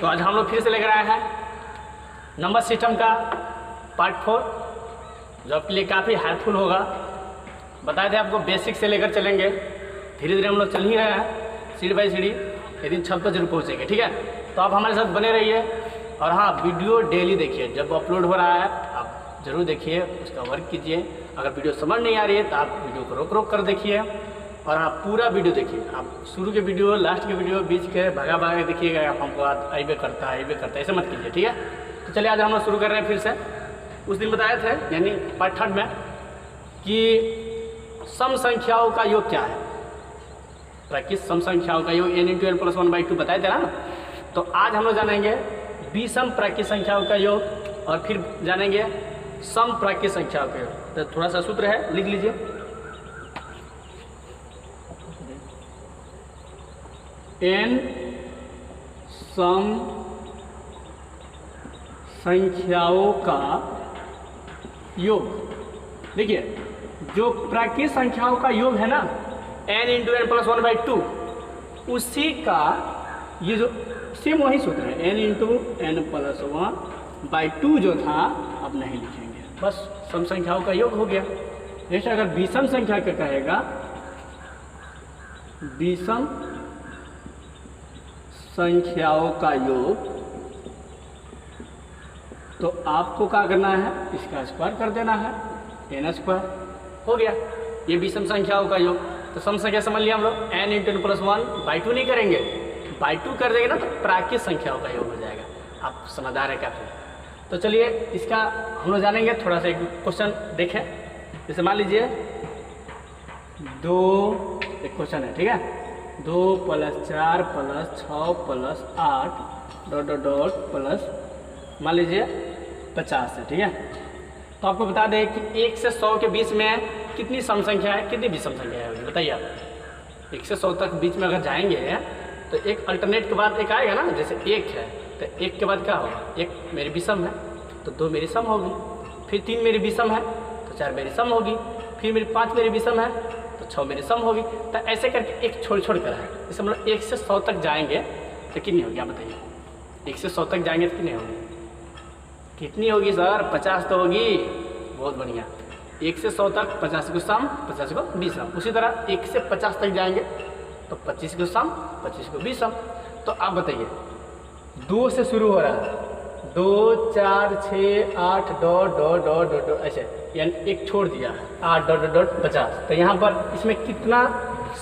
तो आज हम लोग फिर से लेकर आए हैं नंबर सिस्टम का पार्ट 4, जो आपके लिए काफ़ी हेल्पफुल होगा। बताए थे आपको बेसिक से लेकर चलेंगे, धीरे धीरे हम लोग चल ही रहे हैं सीढ़ी बाई सीढ़ी, एक दिन छत पर जरूर पहुँचेंगे। ठीक है, तो आप हमारे साथ बने रहिए। और हाँ, वीडियो डेली देखिए, जब अपलोड हो रहा है आप ज़रूर देखिए, उसका वर्क कीजिए। अगर वीडियो समझ नहीं आ रही है तो आप वीडियो को रोक रोक कर देखिए, और हाँ पूरा वीडियो देखिए। आप शुरू के वीडियो, लास्ट के वीडियो, बीच के भगा भगा के देखिएगा। आप हमको आइबे करता है ऐसे मत कीजिए। ठीक है, तो चलिए आज हम लोग शुरू कर रहे हैं फिर से। उस दिन बताए थे यानी पार्ट 3 में कि सम संख्याओं का योग क्या है, प्राकृत सम संख्याओं का योग n×n+1/2 बताए थे ना। तो आज हम लोग जानेंगे विषम प्राकृत संख्याओं का योग, और फिर जानेंगे सम प्राकृत संख्याओं का योग। तो थोड़ा सा सूत्र है, लिख लीजिए। n सम संख्याओं का योग। देखिए, जो प्राकृत संख्याओं का योग है ना n×n+1/2, उसी का ये जो सेम वही सूत्र है n×n+1/2 जो था अब नहीं लिखेंगे, बस सम संख्याओं का योग हो गया। जैसे अगर विषम संख्या का कहेगा, विषम संख्याओं का योग, तो आपको क्या करना है, इसका स्क्वायर कर देना है, n² हो गया। ये विषम संख्याओं का योग। तो सम संख्या समझ लिया हम लोग, n×n+1/2 नहीं करेंगे, /2 कर देंगे ना तो प्राकृत संख्याओं का योग हो जाएगा। आप समझदार है काफ़ी। तो चलिए इसका हम लोग जानेंगे। थोड़ा सा एक क्वेश्चन देखें। जैसे मान लीजिए एक क्वेश्चन है, ठीक है, 2 + 4 + 6 + 8 ... प्लस मान लीजिए 50 है। ठीक है, तो आपको बता दें कि 1 से 100 के बीच में कितनी सम संख्या है, कितनी विषम संख्या है, बताइए आप। 1 से 100 तक बीच में अगर जाएंगे तो एक अल्टरनेट के बाद एक आएगा ना। जैसे 1 है तो 1 के बाद क्या होगा, 1 मेरी विषम है तो 2 मेरी सम होगी, फिर 3 मेरी विषम है तो 4 मेरी सम होगी, फिर मेरी 5 मेरी विषम है तो 6 मेरी सम होगी। तो ऐसे करके एक छोड़ छोड़ कर है। जैसे मतलब 1 से 100 तक जाएंगे तो कितनी होगी आप बताइए। 1 से 100 तक जाएंगे तो कितनी होगी, कितनी होगी सर, 50 तो होगी। बहुत बढ़िया। 1 से 100 तक 50 को सम, 50 को विषम। उसी तरह 1 से 50 तक जाएंगे तो 25 को सम, 25 को विषम। तो आप बताइए, 2 से शुरू हो रहा है, 2 4 6 8 ... ऐसे, यानी एक छोड़ दिया 8 ... 50। तो यहाँ पर इसमें कितना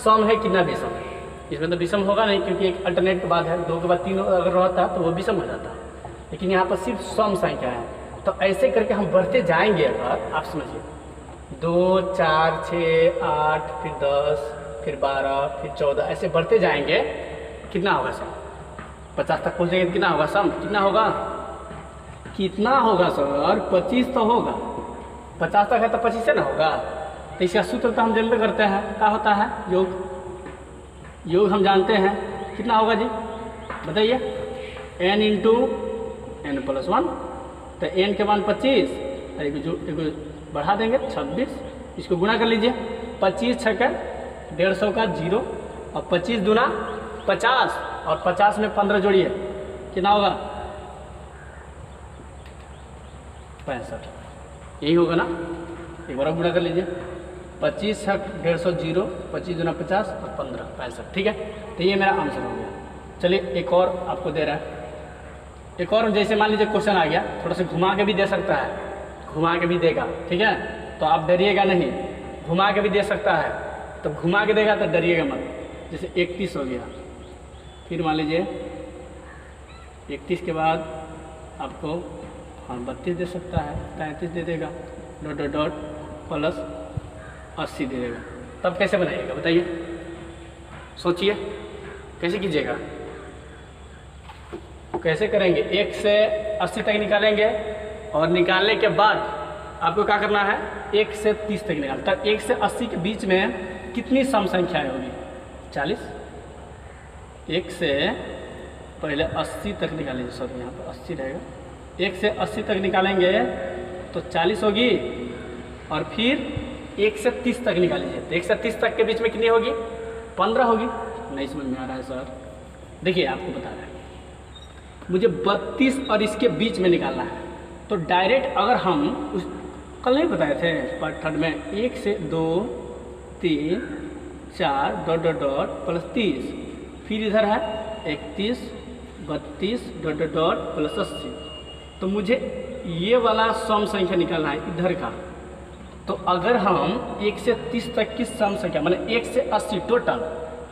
सम है, कितना विषम है। इसमें तो विषम होगा नहीं, क्योंकि एक अल्टरनेट के बाद है, 2 के बाद 3 अगर रहता तो वो विषम हो जाता। लेकिन यहाँ पर सिर्फ सम संख्या है। तो ऐसे करके हम बढ़ते जाएंगे। अगर आप समझिए 2 4 6 8 फिर 10 फिर 12 फिर 14 ऐसे बढ़ते जाएंगे, कितना होगा सम, 50 तक पहुँचेंगे तो कितना होगा सम, कितना होगा, कितना होगा सर, 25 तो होगा। 50 तक है तो 25 से ना होगा। तो इसका सूत्र तो हम जानते करते हैं, क्या होता है, योग हम जानते हैं। कितना होगा जी बताइए, n×n+1। तो n के मान 25, एक बढ़ा देंगे 26, इसको गुणा कर लीजिए। 25 × 150 का 0, और 25 दूना 50, और 50 में 15 जोड़िए, कितना होगा, 65। यही होगा ना, एक बार गुणा कर लीजिए। 25 × 150 0, 25 दूना 50 और 15 65। ठीक है, तो ये मेरा आंसर हो गया। चलिए एक और आपको दे रहा है, एक और। जैसे मान लीजिए क्वेश्चन आ गया, थोड़ा सा घुमा के भी दे सकता है, घुमा के भी देगा। ठीक है, तो आप डरिएगा नहीं, घुमा के भी दे सकता है। तो घुमा के देगा तो डरिएगा मत। जैसे 31 हो गया, फिर मान लीजिए 31 के बाद आपको 32 दे सकता है, 33 दे देगा, ... प्लस 80 दे देगा। तब कैसे बनाइएगा बताइए, सोचिए कैसे कीजिएगा, कैसे करेंगे। 1 से 80 तक निकालेंगे, और निकालने के बाद आपको क्या करना है, 1 से 30 तक निकाल। तब 1 से 80 के बीच में कितनी सम संख्याएँ होगी, 40। 1 से पहले 80 तक निकालेंगे, सॉरी यहाँ पर 80 रहेगा। 1 से 80 तक निकालेंगे तो 40 होगी, और फिर 1 से 30 तक निकालीजिए। तो 1 से 30 तक के बीच में कितनी होगी, 15 होगी। नहीं समझ में आ रहा है सर, देखिए आपको बता रहा है। मुझे 32 और इसके बीच में निकालना है। तो डायरेक्ट अगर हम उस कल नहीं बताए थे पार्ट थर्ड में 1 से 2 3 4 डॉट डॉट डॉट प्लस 30, फिर इधर है 31 32 डॉट डॉट डॉट प्लस 80। तो मुझे ये वाला सम संख्या निकालना है इधर का। तो अगर हम 1 से 30 तक की सम संख्या मतलब 1 से 80 टोटल,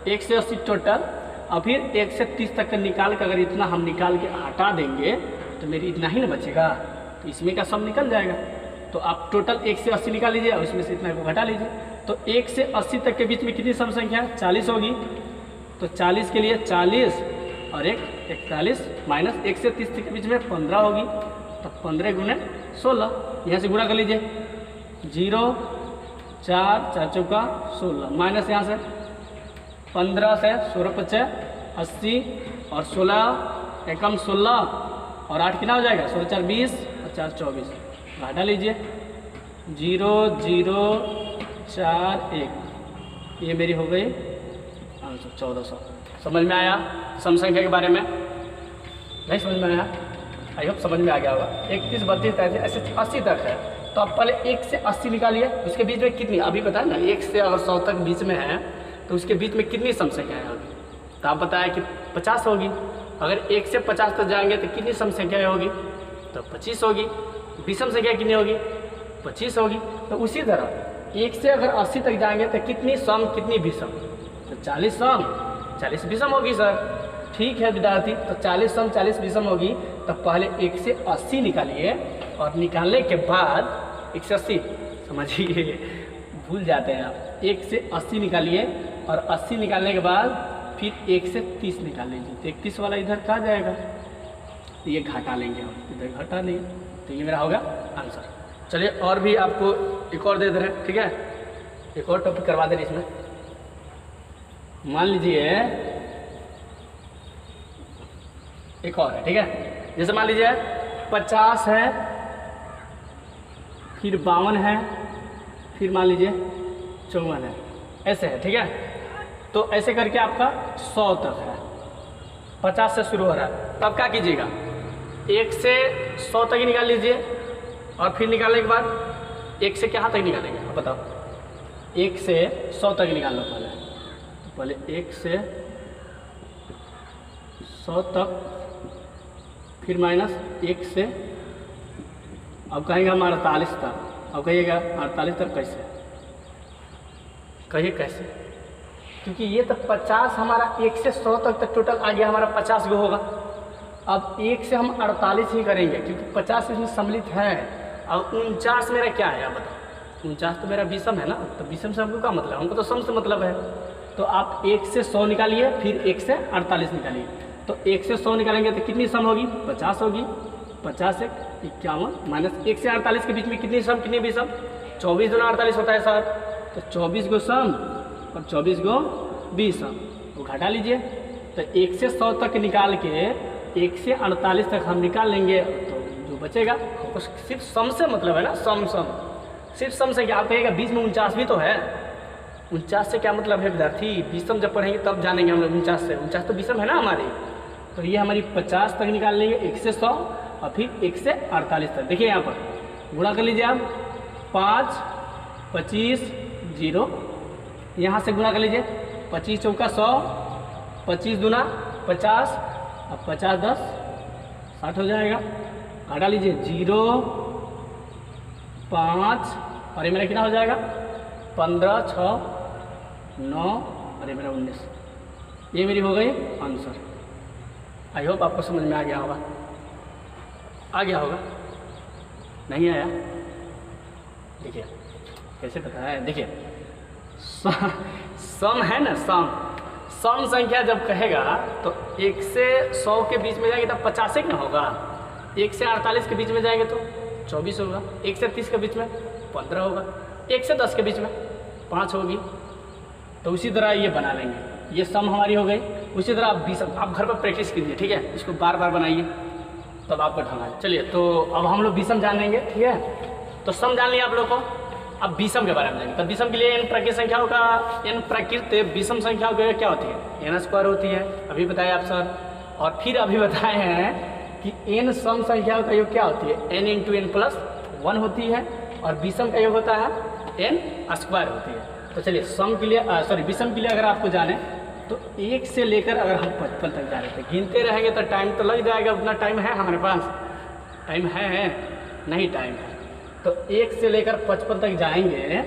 1 से 80 टोटल और फिर 1 से 30 तक का निकाल के अगर इतना हम निकाल के हटा देंगे तो मेरी इतना ही ना बचेगा, तो इसमें का सम निकल जाएगा। तो आप टोटल 1 से 80 निकाल लीजिए और इसमें से इतना को घटा लीजिए। तो 1 से 80 तक के बीच में कितनी सम संख्या 40 होगी। तो 40 के लिए 40 और 1 41 माइनस 1 से 30 तक के बीच में 15 होगी। तो 15 गुने 16 यहाँ से गुणा कर लीजिए 0 4 4 चौका 16 माइनस यहाँ से 15 से 16 25 80 और 16 एकम 16 और 8 कितना हो जाएगा 16 4 20 और 4 24 घटा लीजिए 0 0 4 1। ये मेरी हो गई आंसर 1400। समझ में आया सम संख्या के बारे में? नहीं समझ में आया? आई होप समझ में आ गया होगा। 31 32 33 ऐसे 80 तक है। तो आप पहले 1 से 80 निकालिए, उसके बीच में कितनी अभी बताया ना 1 से अगर 100 तक बीच में है तो उसके बीच में कितनी सम संख्या है होगी। तो आप बताया कि 50 होगी। अगर 1 से 50 तक जाएंगे तो कितनी सम संख्या होगी तो 25 होगी। विषम संख्या कितनी होगी 25 होगी। तो उसी तरह 1 से अगर 80 तक जाएंगे तो कितनी सम कितनी विषम तो 40 सम 40 विषम होगी सर। ठीक है विद्यार्थी, तो 40 सम 40 विषम होगी। तो पहले 1 से 80 निकालिए और निकालने के बाद 1 से 80 समझिए भूल जाते हैं आप। 1 से 80 निकालिए और 80 निकालने के बाद फिर 1 से 30 निकाल लीजिए। तो 31 वाला इधर कहाँ जाएगा, तो ये घटा लेंगे हम, इधर घटा लेंगे। तो ये मेरा होगा आंसर। चलिए और भी आपको एक और दे दे रहे हैं, ठीक है, एक और टॉपिक करवा दे रहे इसमें। मान लीजिए एक और है, ठीक है। जैसे मान लीजिए 50 है, फिर 52 है, फिर मान लीजिए 54 है, ऐसे है, ठीक है। तो ऐसे करके आपका 100 तक है, 50 से शुरू हो रहा है। तो आप क्या कीजिएगा 1 से 100 तक ही निकाल लीजिए और फिर निकालने के बाद 1 से कहाँ तक निकालेंगे आप बताओ। 1 से 100 तक निकाल लो पहले। तो पहले 1 से 100 तक, फिर माइनस 1 से अब कहेंगे हम 48 तक। अब कहिएगा 48 तक कैसे, कहिए कैसे, क्योंकि ये तो 50 हमारा 1 से 100 तक टोटल आ गया हमारा 50 गो होगा। अब 1 से हम 48 ही करेंगे क्योंकि 50 इसमें सम्मिलित है। अब 49 मेरा क्या है आप बताओ। 49 तो मेरा विषम है ना, तो विषम से हमको क्या मतलब, हमको तो सम से मतलब है। तो आप 1 से 100 निकालिए, फिर 1 से 48 निकालिए। तो 1 से 100 निकालेंगे तो कितनी सम होगी 50 होगी। 50 से 51 माइनस 1 से 48 के बीच में कितनी सम कितनी विषम 24 गुना 48 होता है सर। तो 24 गो सम और 24 गो विषम, वो घटा लीजिए। तो 1 से 100 तक निकाल के 1 से 48 तक हम निकाल लेंगे। तो जो बचेगा हमको सिर्फ सम से मतलब है ना, सम सिर्फ सम से क्या। आप कहेगा बीच में 49 भी तो है। 49 से क्या मतलब है विद्यार्थी, विषम जब पढ़ेंगे तब जानेंगे हम लोग। 49 से 49 तो विषम है ना हमारी। तो ये हमारी 50 तक निकाल लेंगे 1 से 100 और फिर 1 से 48 तक। देखिए यहाँ पर गुणा कर लीजिए आप 5 25 0, यहाँ से गुणा कर लीजिए 25 चौका 100, 25 दूना 50 और 50 10 60 हो जाएगा। घटा लीजिए 0 5 और ये मेरा कितना हो जाएगा 15 6 9 और ये मेरा 19। ये मेरी हो गई आंसर। आई होप आपको समझ में आ गया होगा। आ गया होगा, नहीं आया देखिए कैसे पता है। देखिए सम है ना, सम संख्या जब कहेगा तो 1 से 100 के बीच में जाएंगे तब 50 ना होगा। 1 से 48 के बीच में जाएंगे तो 24 होगा। 1 से 30 के बीच में 15 होगा। 1 से 10 के बीच में 5 होगी। तो उसी तरह ये बना लेंगे। ये सम हमारी हो गई। उसी तरह आप विषम, आप घर पर प्रैक्टिस कीजिए, ठीक है, इसको बार बार बनाइए तब आपको ढंग आए। चलिए तो अब हम लोग विषम जान लेंगे, ठीक है। तो सम जान लिया आप लोग को, अब विषम के बारे में जानेंगे। तो विषम के लिए n प्राकृत संख्याओं का, n प्राकृत विषम संख्याओं की क्या होती है n² होती है, अभी बताया आप सर। और फिर अभी बताए हैं कि n सम संख्याओं का योग क्या होती है, n इंटू एन प्लस 1 होती है, और विषम का योग होता है n स्क्वायर होती है। तो चलिए सम के लिए सॉरी विषम के लिए अगर आपको जाने तो 1 से लेकर अगर हम 55 तक जा रहे थे, गिनते रहेंगे तो टाइम तो लग जाएगा, उतना टाइम है हमारे पास, टाइम है नहीं टाइम है। तो 1 से लेकर 55 तक जाएंगे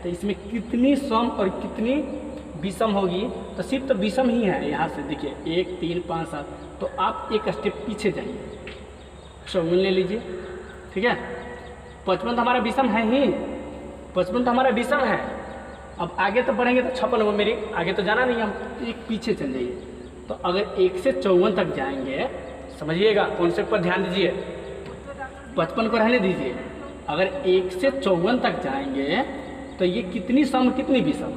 तो इसमें कितनी सम और कितनी विषम होगी, तो सिर्फ तो विषम ही है। यहाँ से देखिए 1 3 5 7, तो आप एक स्टेप पीछे जाइए, 54 ले लीजिए, ठीक है। 55 तो हमारा विषम है ही, 55 तो हमारा विषम है। अब आगे तो बढ़ेंगे तो 56 वो मेरी आगे तो जाना नहीं, हम एक पीछे चल जाइए। तो अगर 1 से 54 तक जाएंगे, समझिएगा कॉन्सेप्ट पर ध्यान दीजिए, 55 को रहने दीजिए। अगर 1 से 54 तक जाएंगे तो ये कितनी सम कितनी विषम।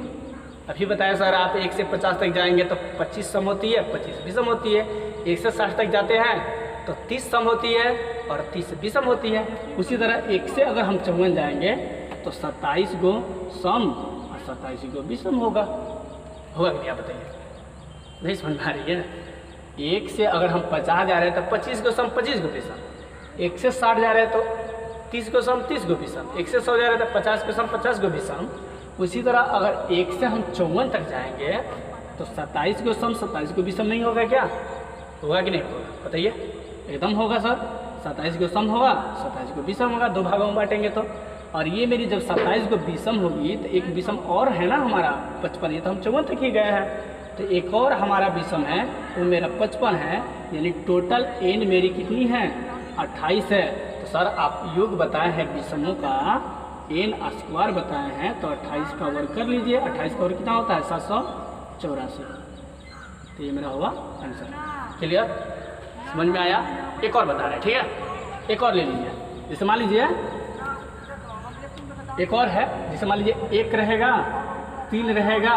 अभी बताया सर आप 1 से 50 तक जाएंगे तो 25 सम होती है, 25 विषम होती है। 1 से 60 तक जाते हैं तो 30 सम होती है और 30 विषम होती है। उसी तरह 1 से अगर हम 54 जाएंगे तो 27 गो सम और 27 गो विषम होगा कि नहीं, आप बताइए। नहीं समझ में आ रही है। 1 से अगर हम 50 जा रहे हैं तो 25 गो सम 25 गो विषम, 1 से 60 जा रहे हैं तो 30 गो सम 30 गो विषम, 1 से 100 जा रहे हैं तो 50 गो सम 50 गो विषम। उसी तरह अगर 1 से हम 54 तक जाएंगे तो 27 गो सम 27 गो विषम नहीं होगा क्या, होगा कि नहीं होगा बताइए। एकदम होगा सर, 27 गो सम होगा 27 गो विषम होगा, 2 भागों में बांटेंगे तो। और ये मेरी जब 27 गो विषम होगी तो एक विषम और है ना हमारा 55, ये तो हम 54 तक ही गए हैं, तो एक और हमारा विषम है वो मेरा 55 है, यानी टोटल n मेरी कितनी है 28 है। तो सर आप योग बताए हैं विषमों का n स्क्वायर बताए हैं, तो 28 का वर्ग कर लीजिए। 28 का वर्ग कितना होता है 784, तो ये मेरा होगा आंसर। क्लियर, समझ में आया। एक और बता रहे हैं, ठीक है, एक और ले लीजिए। जैसे मान लीजिए एक और है, जैसे मान लीजिए 1 रहेगा, 3 रहेगा,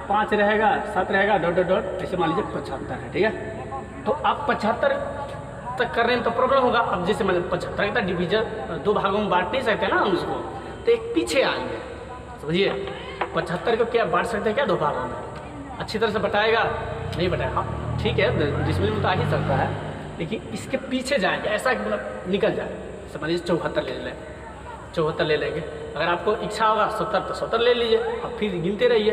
5 रहेगा, 7 रहेगा, डॉट डॉट डॉट, ऐसे मान लीजिए 75 है, ठीक है। तो आप 75 तक कर रहे हैं तो प्रॉब्लम होगा। अब जैसे मैंने 75 का डिवीजन 2 भागों में बांट नहीं सकते ना हम उसको, तो एक पीछे आएंगे, समझिए। 75 को क्या बांट सकते हैं क्या 2 भागों में, अच्छी तरह से बताएगा नहीं बताएगा, हाँ ठीक है डिसमिल में तो आ ही सकता है, लेकिन इसके पीछे जाएंगे, ऐसा मतलब निकल जाए। समझिए 74 ले लें, 74 ले लेंगे। अगर आपको इच्छा होगा 70 तो 70 ले लीजिए, अब फिर गिनते रहिए।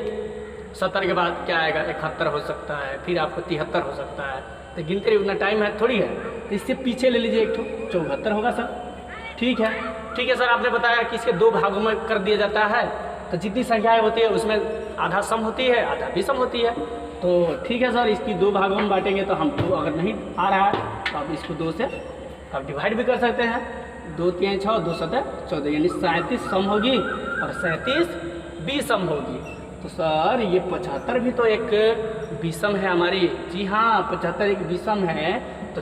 70 के बाद क्या आएगा 71 हो सकता है, फिर आपको 73 हो सकता है, तो गिनते रहिए, उतना टाइम है थोड़ी है। तो इससे पीछे ले लीजिए एक तो 74 होगा सर, ठीक है। ठीक है सर, आपने बताया कि इसके 2 भागों में कर दिया जाता है, तो जितनी संख्याएं होती है उसमें आधा सम होती है आधा विषम होती है। तो ठीक है सर, इसकी 2 भागों में बांटेंगे तो हम 2 अगर नहीं आ रहा है तो आप इसको 2 से आप डिवाइड भी कर सकते हैं। 2 3 6 2 7 14, यानी 37 सम होगी और 37 विषम होगी। तो सर ये 75 भी तो एक विषम है हमारी, जी हाँ 75 एक विषम है, तो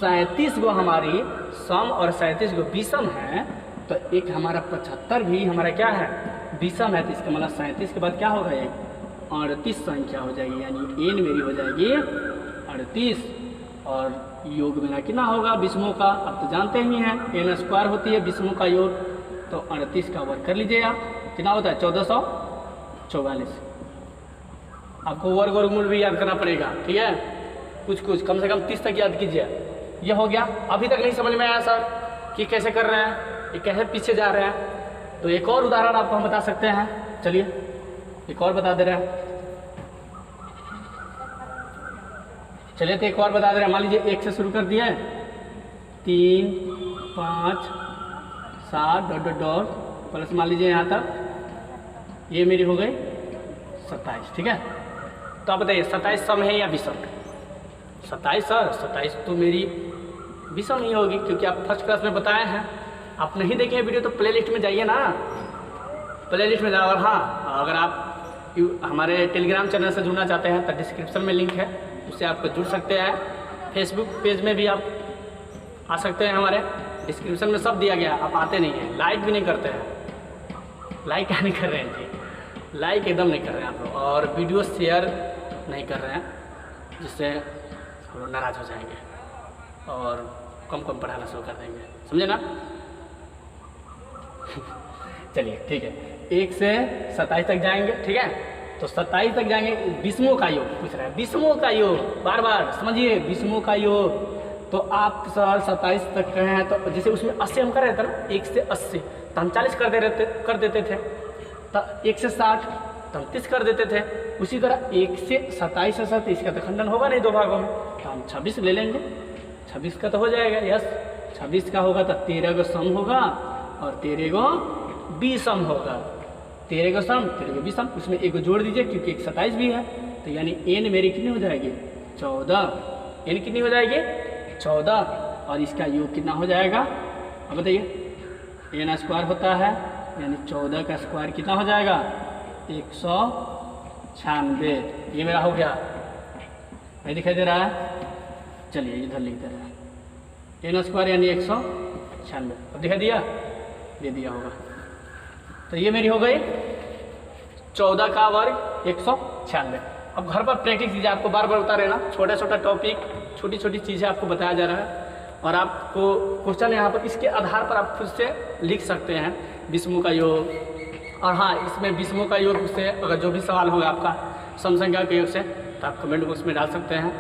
37 गो हमारी सम और 37 गो विषम है, तो एक हमारा 75 भी हमारा क्या है विषम है। तो इसका मतलब 37 के बाद क्या होगा, एक 38 संख्या हो जाएगी, यानी n मेरी हो जाएगी 38। और योग मेरा कितना होगा विषमों का, अब तो जानते ही हैं n स्क्वायर होती है विषमों का योग, तो 38 का वर्ग कर लीजिए आप, कितना होता है 1444। आपको वर्ग वर्गमूल भी याद करना पड़ेगा, ठीक है, कुछ कुछ कम से कम 30 तक याद कीजिए। यह हो गया। अभी तक नहीं समझ में आया सर कि कैसे कर रहे हैं, ये कैसे पीछे जा रहे हैं, तो एक और उदाहरण आपको हम बता सकते हैं। चलिए एक और बता दे रहे हैं, चलिए तो एक और बता दे रहे हैं। मान लीजिए 1 से शुरू कर दिए, 3 5 7 डॉट डॉट डॉट प्लस मान लीजिए यहाँ तक, ये मेरी हो गई 27, ठीक है। तो आप बताइए 27 सम है या विषम? 27 सर 27 तो मेरी विषम ही होगी, क्योंकि आप फर्स्ट क्लास में बताए हैं। आप नहीं देखे हैं वीडियो तो प्ले लिस्ट में जाइए ना, प्ले लिस्ट में जाओ। और हाँ, अगर आप हमारे टेलीग्राम चैनल से जुड़ना चाहते हैं तो डिस्क्रिप्शन में लिंक है, उससे आप जुड़ सकते हैं। फेसबुक पेज में भी आप आ सकते हैं, हमारे डिस्क्रिप्शन में सब दिया गया। आप आते नहीं हैं, लाइक भी नहीं करते हैं। लाइक क्या नहीं कर रहे हैं जी, लाइक एकदम नहीं कर रहे हैं आप लोग, और वीडियो शेयर नहीं कर रहे हैं, जिससे हम लोग नाराज़ हो जाएंगे और कम कम पढ़ाना शुरू कर देंगे, समझे ना। चलिए ठीक है, 1 से 27 तक जाएंगे, ठीक है। तो 27 तक जाएंगे। 20वां का योग पूछ रहा है, 20वां का योग, बार बार समझिए 20वां का योग। तो आप सर 27 तक कहे हैं, तो जैसे उसमें 80 हम कर रहे थे ना, 1 से 80 तो हम 40 कर देते थे, तो 1 से 60 तो हम 30 कर देते थे। उसी तरह 1 से 27 से 37 का तो खंडन होगा नहीं दो भागों में, तो हम 26 ले लेंगे। 26 का तो हो जाएगा, यस 26 का होगा तो 13 का सम होगा और 13 को विषम होगा। 13 का सम 13 को विषम, उसमें एक को जोड़ दीजिए क्योंकि एक 27 भी है। तो यानी n मेरी कितनी हो जाएगी 14, n कितनी हो जाएगी 14, और इसका योग कितना हो जाएगा अब बताइए। n स्क्वायर होता है यानी 14 का स्क्वायर कितना हो जाएगा 196। ये मेरा हो गया, नहीं दिखाई दे रहा है, चलिए इधर लिख दे रहा है। n स्क्वायर यानी 196, अब दिखाई दिया, दे दिया होगा। तो ये मेरी हो गई 14 का वर्ग 196। अब घर पर प्रैक्टिस कीजिए, आपको बार बार बता रहे ना, छोटा छोटा टॉपिक, छोटी छोटी चीज़ें आपको बताया जा रहा है, और आपको क्वेश्चन यहाँ पर इसके आधार पर आप खुद से लिख सकते हैं 20वां का योग। और हाँ, इसमें 20वां का योग से अगर जो भी सवाल होगा आपका समसंख्या के योग से, तो आप कमेंट बॉक्स में डाल सकते हैं,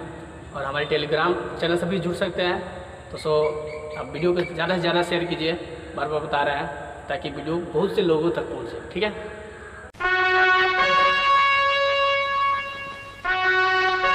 और हमारे टेलीग्राम चैनल से भी जुड़ सकते हैं। तो आप वीडियो को ज़्यादा से ज़्यादा शेयर कीजिए, बार बार बता रहे हैं, ताकि वीडियो बहुत से लोगों तक पहुँचे। ठीक है।